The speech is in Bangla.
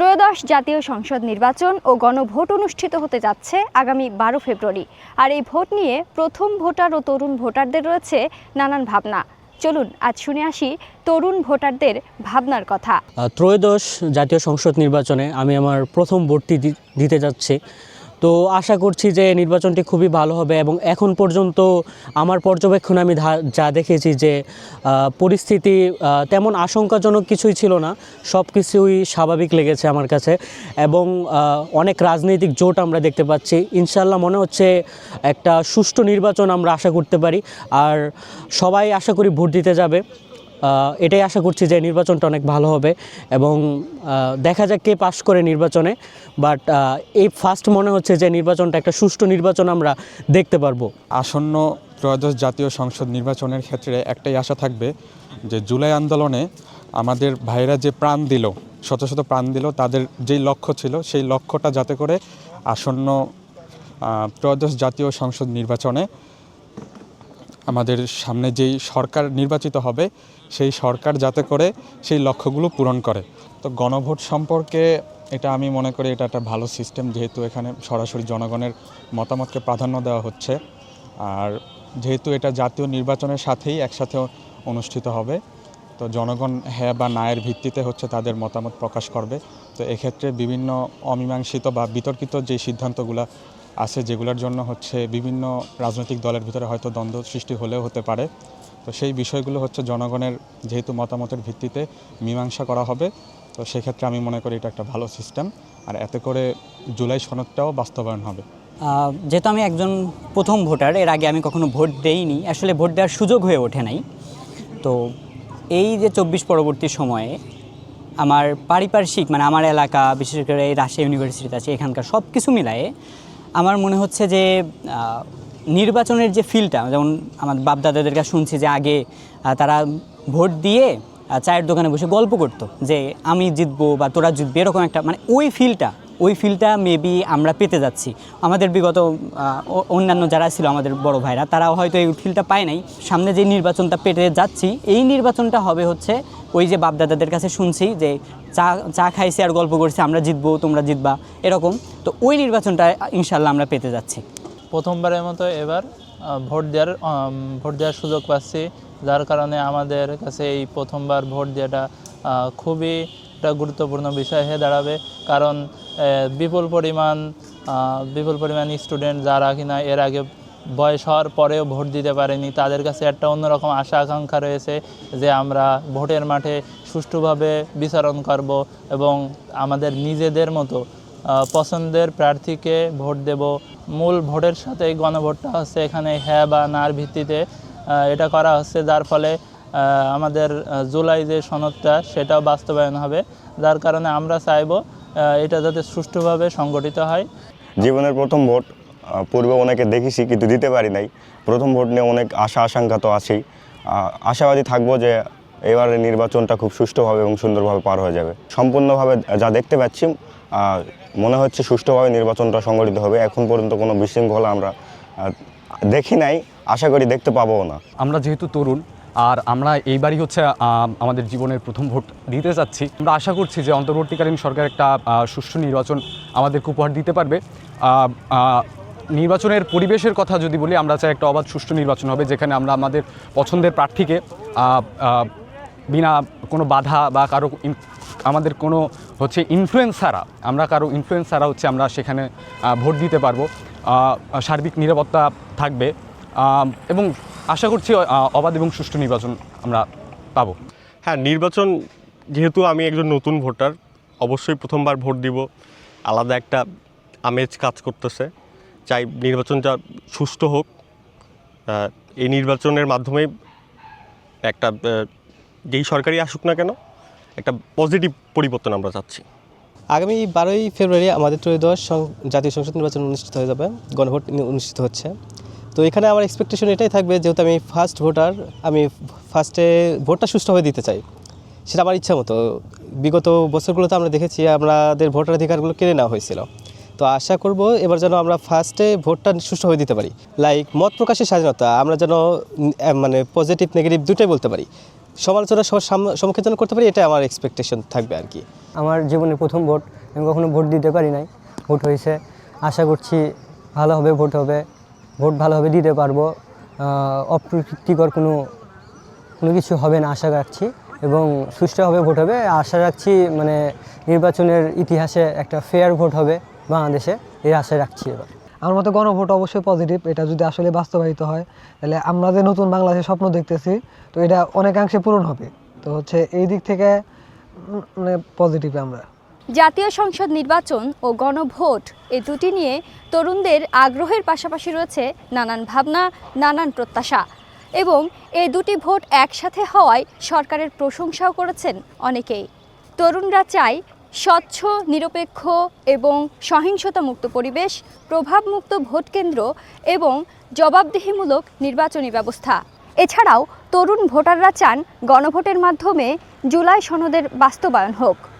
ত্রয়োদশ জাতীয় সংসদ নির্বাচন ও গণভোট অনুষ্ঠিত হতে যাচ্ছে আগামী 12 ফেব্রুয়ারি। আর এই ভোট নিয়ে প্রথম ভোটার ও তরুণ ভোটারদের রয়েছে নানান ভাবনা। চলুন আজ শুনে আসি তরুণ ভোটারদের ভাবনার কথা। ত্রয়োদশ জাতীয় সংসদ নির্বাচনে আমি আমার প্রথম ভোটটি দিতে যাচ্ছি। তো আশা করছি যে নির্বাচনটি খুবই ভালো হবে এবং এখন পর্যন্ত আমার পর্যবেক্ষণে আমি যা দেখেছি যে পরিস্থিতি তেমন আশঙ্কাজনক কিছুই ছিল না, সব কিছুই স্বাভাবিক লেগেছে আমার কাছে এবং অনেক রাজনৈতিক জোট আমরা দেখতে পাচ্ছি। ইনশাল্লাহ মনে হচ্ছে একটা সুষ্ঠু নির্বাচন আমরা আশা করতে পারি, আর সবাই আশা করি ভোট দিতে যাবে। এটাই আশা করছি যে নির্বাচনটা অনেক ভালো হবে এবং দেখা যাক কে পাস করে নির্বাচনে। বাট এই ফার্স্ট মনে হচ্ছে যে নির্বাচনটা একটা সুষ্ঠু নির্বাচন আমরা দেখতে পারবো। আসন্ন ত্রয়োদশ জাতীয় সংসদ নির্বাচনের ক্ষেত্রে একটাই আশা থাকবে যে জুলাই আন্দোলনে আমাদের ভাইরা যে প্রাণ দিল, শত শত প্রাণ দিল, তাদের যেই লক্ষ্য ছিল সেই লক্ষ্যটা যাতে করে আসন্ন ত্রয়োদশ জাতীয় সংসদ নির্বাচনে আমাদের সামনে যেই সরকার নির্বাচিত হবে সেই সরকার যাতে করে সেই লক্ষ্যগুলো পূরণ করে। তো গণভোট সম্পর্কে এটা আমি মনে করি এটা একটা ভালো সিস্টেম, যেহেতু এখানে সরাসরি জনগণের মতামতকে প্রাধান্য দেওয়া হচ্ছে, আর যেহেতু এটা জাতীয় নির্বাচনের সাথেই একসাথে অনুষ্ঠিত হবে, তো জনগণ হ্যাঁ বা নায়ের ভিত্তিতে হচ্ছে তাদের মতামত প্রকাশ করবে। তো এক্ষেত্রে বিভিন্ন অমীমাংসিত বা বিতর্কিত যে সিদ্ধান্তগুলো আছে, যেগুলোর জন্য হচ্ছে বিভিন্ন রাজনৈতিক দলের ভিতরে হয়তো দ্বন্দ্ব সৃষ্টি হলেও হতে পারে, তো সেই বিষয়গুলো হচ্ছে জনগণের যেহেতু মতামতের ভিত্তিতে মীমাংসা করা হবে। তো সেক্ষেত্রে আমি মনে করি এটা একটা ভালো সিস্টেম, আর এতে করে জুলাই সনদটাও বাস্তবায়ন হবে। যেহেতু আমি একজন প্রথম ভোটার, এর আগে আমি কখনো ভোট দেইনি, আসলে ভোট দেওয়ার সুযোগ হয়ে ওঠে নাই। তো এই যে 24 পরবর্তী সময়ে আমার পারিপার্শ্বিক মানে আমার এলাকা, বিশেষ করে এই রাজশাহী ইউনিভার্সিটিতে আছে, এখানকার সব কিছু মিলায়ে আমার মনে হচ্ছে যে নির্বাচনের যে ফিলটা, যেমন আমার বাপদাদাদের কাছে শুনছি যে আগে তারা ভোট দিয়ে চায়ের দোকানে বসে গল্প করতো যে আমি জিতবো বা তোরা জিতবে, এরকম একটা মানে ওই ফিলটা মেবি আমরা পেতে যাচ্ছি। আমাদের বিগত অন্যান্য যারা ছিল আমাদের বড় ভাইরা, তারা হয়তো এই ফিলটা পায় নাই। সামনে যে নির্বাচনটা পেতে যাচ্ছি, এই নির্বাচনটা হবে হচ্ছে ওই যে বাপদাদাদের কাছে শুনছি যে চা খাইছি আর গল্প করছি আমরা জিতবো তোমরা জিতবা, এরকম। তো ওই নির্বাচনটা ইনশাল্লাহ আমরা পেতে যাচ্ছি। প্রথমবারের মতো এবার ভোট দেওয়ার সুযোগ পাচ্ছি, যার কারণে আমাদের কাছে এই প্রথমবার ভোট দেওয়াটা খুবই একটা গুরুত্বপূর্ণ বিষয় হয়ে দাঁড়াবে। কারণ বিপুল পরিমাণ স্টুডেন্ট যারা কিনা এর আগে বয়স হওয়ার পরেও ভোট দিতে পারেনি, তাদের কাছে একটা অন্যরকম আশা আকাঙ্ক্ষা রয়েছে যে আমরা ভোটের মাঠে সুষ্ঠুভাবে বিচারণ করব এবং আমাদের নিজেদের মতো পছন্দের প্রার্থীকে ভোট দেব। মূল ভোটের সাথে গণভোটটা হচ্ছে এখানে হ্যাঁ বা নার ভিত্তিতে এটা করা হচ্ছে, যার ফলে আমাদের জুলাই যে সনদটা সেটাও বাস্তবায়ন হবে। যার কারণে আমরা চাইব এটা যাতে সুষ্ঠুভাবে সংগঠিত হয়। জীবনের প্রথম ভোট, পূর্বে অনেকে দেখেছি কিন্তু দিতে পারি নাই। প্রথম ভোট নিয়ে অনেক আশা আশঙ্কা তো আছেই। আশাবাদী থাকবো যে এবারের নির্বাচনটা খুব সুষ্ঠুভাবে এবং সুন্দরভাবে পার হয়ে যাবে। সম্পূর্ণভাবে যা দেখতে পাচ্ছি মনে হচ্ছে সুষ্ঠুভাবে নির্বাচনটা সংগঠিত হবে। এখন পর্যন্ত কোনো বিশৃঙ্খলা আমরা দেখি নাই, আশা করি দেখতে পাবও না। আমরা যেহেতু তরুণ আর আমরা এইবারই হচ্ছে আমাদের জীবনের প্রথম ভোট দিতে যাচ্ছি, আমরা আশা করছি যে অন্তর্বর্তীকালীন সরকার একটা সুষ্ঠু নির্বাচন আমাদেরকে উপহার দিতে পারবে। নির্বাচনের পরিবেশের কথা যদি বলি, আমরা চাই একটা অবাধ সুষ্ঠু নির্বাচন হবে, যেখানে আমরা আমাদের পছন্দের প্রার্থীকে বিনা কোনো বাধা বা কারো আমাদের কোনো হচ্ছে ইনফ্লুয়েন্স ছাড়া, হচ্ছে আমরা সেখানে ভোট দিতে পারবো। সার্বিক নিরাপত্তা থাকবে এবং আশা করছি অবাধ এবং সুষ্ঠু নির্বাচন আমরা পাবো। হ্যাঁ, নির্বাচন যেহেতু আমি একজন নতুন ভোটার, অবশ্যই প্রথমবার ভোট দিব, আলাদা একটা আমেজ কাজ করতেছে। চাই নির্বাচনটা সুষ্ঠু হোক। এই নির্বাচনের মাধ্যমে একটা যেই সরকারই আসুক না কেন একটা পজিটিভ পরিবর্তন আমরা চাচ্ছি। আগামী 12ই ফেব্রুয়ারি আমাদের ত্রয়োদশ জাতীয় সংসদ নির্বাচন অনুষ্ঠিত হয়ে যাবে, গণভোট অনুষ্ঠিত হচ্ছে। তো এখানে আমার এক্সপেকটেশন এটাই থাকবে, যেহেতু আমি ফার্স্ট ভোটার, আমি ফার্স্টে ভোটটা সুষ্ঠুভাবে দিতে চাই, সেটা আমার ইচ্ছা মতো। বিগত বছরগুলোতে আমরা দেখেছি আমাদের ভোটাধিকারগুলো কেড়ে নেওয়া হয়েছিল। তো আশা করব এবার যেন আমরা ফার্স্টে ভোটটা সুষ্ঠুভাবে দিতে পারি। লাইক মত প্রকাশের স্বাধীনতা, আমরা যেন মানে পজিটিভ নেগেটিভ দুটোই বলতে পারি। সমালোচনার সম্মুখীন যেন করতে পারি, এটা আমার এক্সপেকটেশন থাকবে আর কি। আমার জীবনের প্রথম ভোট, আমি কখনো ভোট দিতে পারি নাই, ভোট হয়েছে। আশা করছি ভালো হবে, ভোট হবে, ভোট ভালোভাবে দিতে পারবো, অপ্রীতিকর কোনো কিছু হবে না আশা রাখছি, এবং সুষ্ঠুভাবে ভোট হবে আশা রাখছি। মানে নির্বাচনের ইতিহাসে একটা ফেয়ার ভোট হবে বাংলাদেশে, এই আশা রাখছি। এবার আমার মতে গণভোট অবশ্যই পজিটিভ। এটা যদি আসলে বাস্তবায়িত হয় তাহলে আমরা যে নতুন বাংলাদেশের স্বপ্ন দেখতেছি, তো এটা অনেকাংশে পূরণ হবে। তো হচ্ছে এই দিক থেকে মানে পজিটিভ আমরা। জাতীয় সংসদ নির্বাচন ও গণভোট এই দুটি নিয়ে তরুণদের আগ্রহের পাশাপাশি রয়েছে নানান ভাবনা, নানান প্রত্যাশা, এবং এই দুটি ভোট একসাথে হওয়ায় সরকারের প্রশংসাও করেছেন অনেকেই। তরুণরা চায় স্বচ্ছ, নিরপেক্ষ এবং সহিংসতামুক্ত পরিবেশ, প্রভাবমুক্ত ভোট কেন্দ্র এবং জবাবদিহিমূলক নির্বাচনী ব্যবস্থা। এছাড়াও তরুণ ভোটাররা চান গণভোটের মাধ্যমে জুলাই সনদের বাস্তবায়ন হোক।